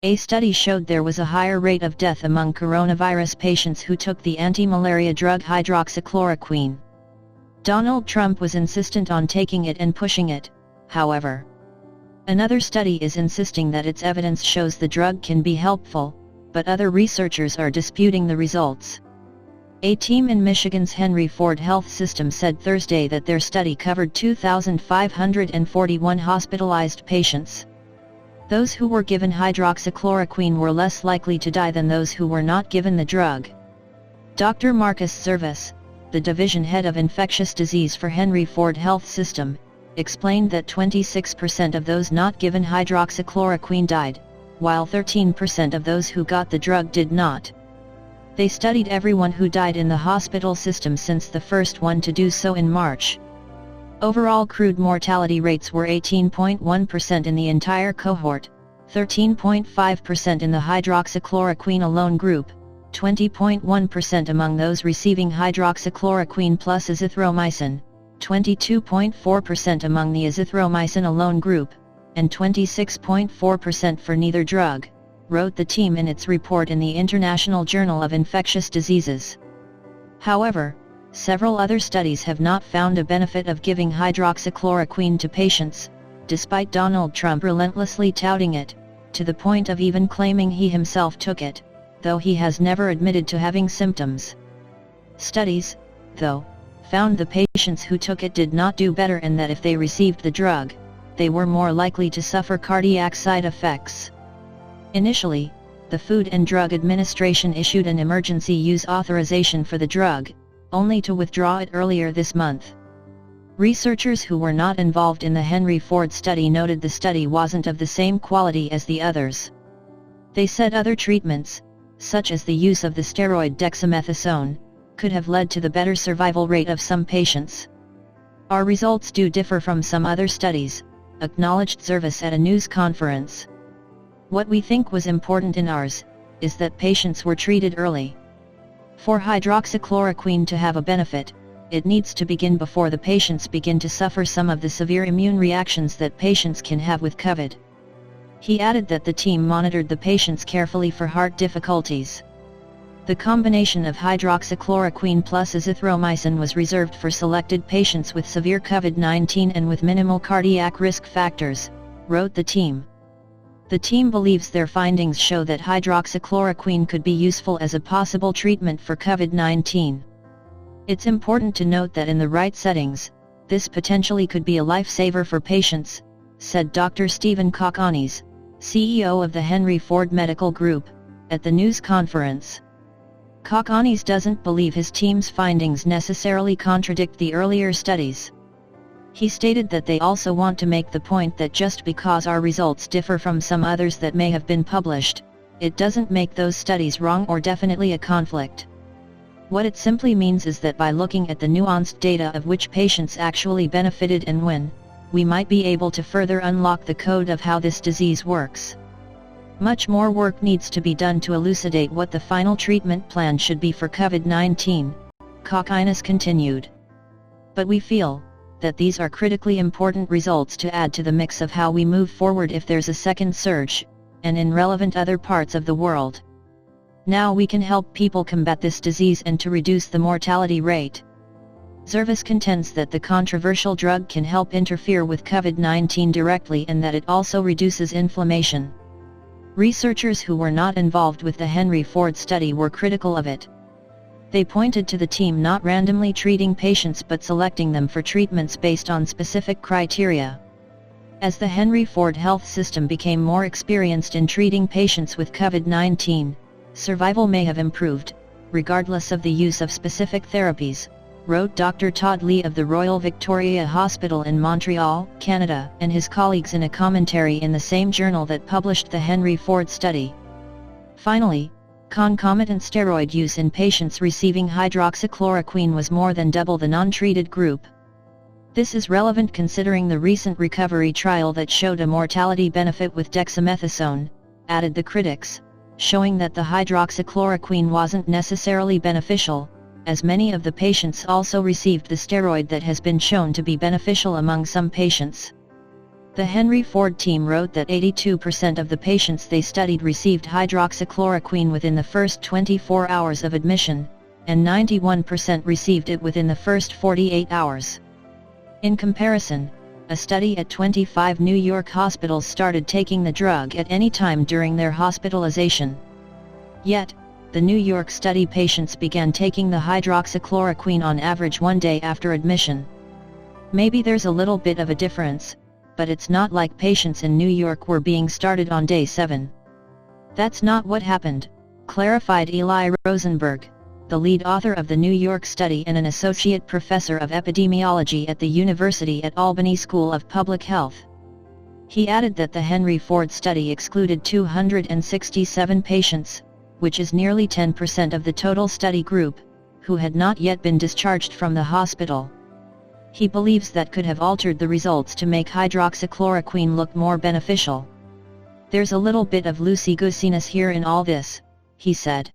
A study showed there was a higher rate of death among coronavirus patients who took the anti-malaria drug hydroxychloroquine. Donald Trump was insistent on taking it and pushing it, however. Another study is insisting that its evidence shows the drug can be helpful, but other researchers are disputing the results. A team in Michigan's Henry Ford Health System said Thursday that their study covered 2,541 hospitalized patients. Those who were given hydroxychloroquine were less likely to die than those who were not given the drug. Dr. Marcus Service, the division head of infectious disease for Henry Ford Health System, explained that 26% of those not given hydroxychloroquine died, while 13% of those who got the drug did not. They studied everyone who died in the hospital system since the first one to do so in March. Overall crude mortality rates were 18.1% in the entire cohort, 13.5% in the hydroxychloroquine alone group, 20.1% among those receiving hydroxychloroquine plus azithromycin, 22.4% among the azithromycin alone group, and 26.4% for neither drug, wrote the team in its report in the International Journal of Infectious Diseases. However, several other studies have not found a benefit of giving hydroxychloroquine to patients, despite Donald Trump relentlessly touting it, to the point of even claiming he himself took it, though he has never admitted to having symptoms. Studies, though, found the patients who took it did not do better and that if they received the drug, they were more likely to suffer cardiac side effects. Initially, the Food and Drug Administration issued an emergency use authorization for the drug, only to withdraw it earlier this month. Researchers who were not involved in the Henry Ford study noted the study wasn't of the same quality as the others. They said other treatments, such as the use of the steroid dexamethasone, could have led to the better survival rate of some patients. Our results do differ from some other studies, acknowledged Service at a news conference. What we think was important in ours, is that patients were treated early. For hydroxychloroquine to have a benefit, it needs to begin before the patients begin to suffer some of the severe immune reactions that patients can have with COVID. He added that the team monitored the patients carefully for heart difficulties. The combination of hydroxychloroquine plus azithromycin was reserved for selected patients with severe COVID-19 and with minimal cardiac risk factors, wrote the team. The team believes their findings show that hydroxychloroquine could be useful as a possible treatment for COVID-19. It's important to note that in the right settings, this potentially could be a lifesaver for patients, said Dr. Stephen Kokonis, CEO of the Henry Ford Medical Group, at the news conference. Kokonis doesn't believe his team's findings necessarily contradict the earlier studies. He stated that they also want to make the point that just because our results differ from some others that may have been published, it doesn't make those studies wrong or definitely a conflict. What it simply means is that by looking at the nuanced data of which patients actually benefited and when, we might be able to further unlock the code of how this disease works. Much more work needs to be done to elucidate what the final treatment plan should be for COVID-19, Kokonis continued. But we feel that these are critically important results to add to the mix of how we move forward if there's a second surge, and in relevant other parts of the world. Now we can help people combat this disease and to reduce the mortality rate. Service contends that the controversial drug can help interfere with COVID-19 directly and that it also reduces inflammation. Researchers who were not involved with the Henry Ford study were critical of it. They pointed to the team not randomly treating patients but selecting them for treatments based on specific criteria. As the Henry Ford Health System became more experienced in treating patients with COVID-19, survival may have improved, regardless of the use of specific therapies, wrote Dr. Todd Lee of the Royal Victoria Hospital in Montreal, Canada, and his colleagues in a commentary in the same journal that published the Henry Ford study. Finally, concomitant steroid use in patients receiving hydroxychloroquine was more than double the non-treated group. This is relevant considering the recent recovery trial that showed a mortality benefit with dexamethasone, added the critics, showing that the hydroxychloroquine wasn't necessarily beneficial, as many of the patients also received the steroid that has been shown to be beneficial among some patients. The Henry Ford team wrote that 82% of the patients they studied received hydroxychloroquine within the first 24 hours of admission, and 91% received it within the first 48 hours. In comparison, a study at 25 New York hospitals started taking the drug at any time during their hospitalization. Yet, the New York study patients began taking the hydroxychloroquine on average 1 day after admission. Maybe there's a little bit of a difference, but it's not like patients in New York were being started on day 7. That's not what happened, clarified Eli Rosenberg, the lead author of the New York study and an associate professor of epidemiology at the University at Albany School of Public Health. He added that the Henry Ford study excluded 267 patients, which is nearly 10% of the total study group, who had not yet been discharged from the hospital. He believes that could have altered the results to make hydroxychloroquine look more beneficial. There's a little bit of loosey-goosiness here in all this, he said.